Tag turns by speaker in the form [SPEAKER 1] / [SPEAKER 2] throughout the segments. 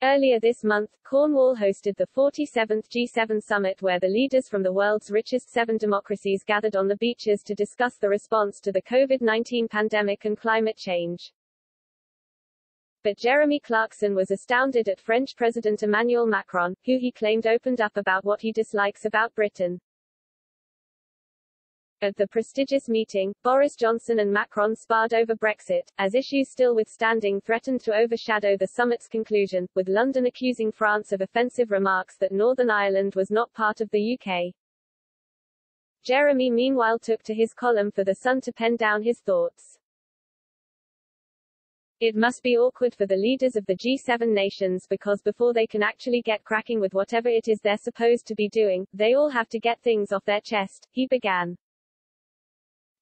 [SPEAKER 1] Earlier this month, Cornwall hosted the 47th G7 summit where the leaders from the world's richest 7 democracies gathered on the beaches to discuss the response to the COVID-19 pandemic and climate change. But Jeremy Clarkson was astounded at French President Emmanuel Macron, who he claimed opened up about what he dislikes about Britain. At the prestigious meeting, Boris Johnson and Macron sparred over Brexit, as issues still withstanding threatened to overshadow the summit's conclusion, with London accusing France of offensive remarks that Northern Ireland was not part of the UK. Jeremy meanwhile took to his column for The Sun to pen down his thoughts. It must be awkward for the leaders of the G7 nations because before they can actually get cracking with whatever it is they're supposed to be doing, they all have to get things off their chest, he began.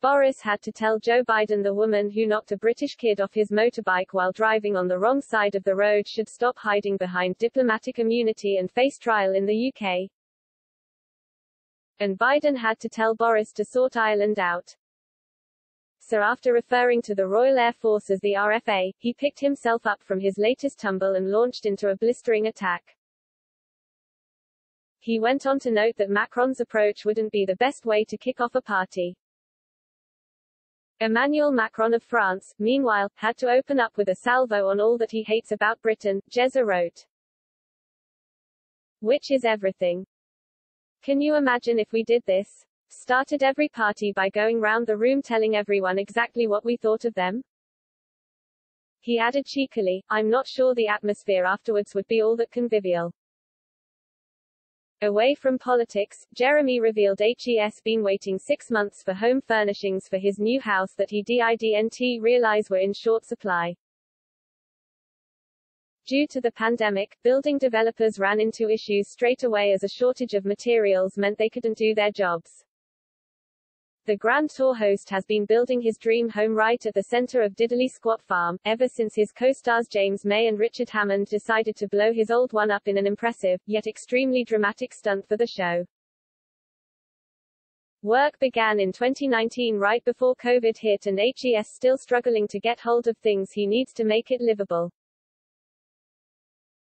[SPEAKER 1] Boris had to tell Joe Biden the woman who knocked a British kid off his motorbike while driving on the wrong side of the road should stop hiding behind diplomatic immunity and face trial in the UK. And Biden had to tell Boris to sort Ireland out. So after referring to the Royal Air Force as the RFA, he picked himself up from his latest tumble and launched into a blistering attack. He went on to note that Macron's approach wouldn't be the best way to kick off a party. Emmanuel Macron of France, meanwhile, had to open up with a salvo on all that he hates about Britain, Jezza wrote. Which is everything. Can you imagine if we did this? Started every party by going round the room telling everyone exactly what we thought of them? He added cheekily, I'm not sure the atmosphere afterwards would be all that convivial. Away from politics, Jeremy revealed he's been waiting 6 months for home furnishings for his new house that he didn't realize were in short supply. Due to the pandemic, building developers ran into issues straight away as a shortage of materials meant they couldn't do their jobs. The Grand Tour host has been building his dream home right at the center of Diddley Squat Farm, ever since his co-stars James May and Richard Hammond decided to blow his old one up in an impressive, yet extremely dramatic stunt for the show. Work began in 2019 right before COVID hit and he's still struggling to get hold of things he needs to make it livable.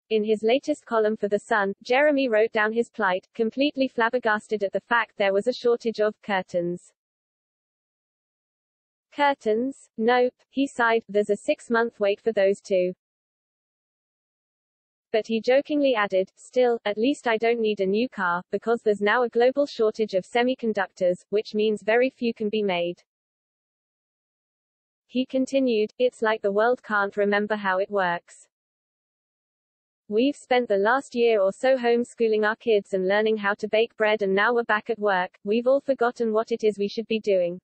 [SPEAKER 1] In his latest column for The Sun, Jeremy wrote down his plight, completely flabbergasted at the fact there was a shortage of curtains. Curtains? Nope, he sighed, there's a 6-month wait for those too. But he jokingly added, still, at least I don't need a new car, because there's now a global shortage of semiconductors, which means very few can be made. He continued, it's like the world can't remember how it works. We've spent the last year or so homeschooling our kids and learning how to bake bread and now we're back at work, we've all forgotten what it is we should be doing.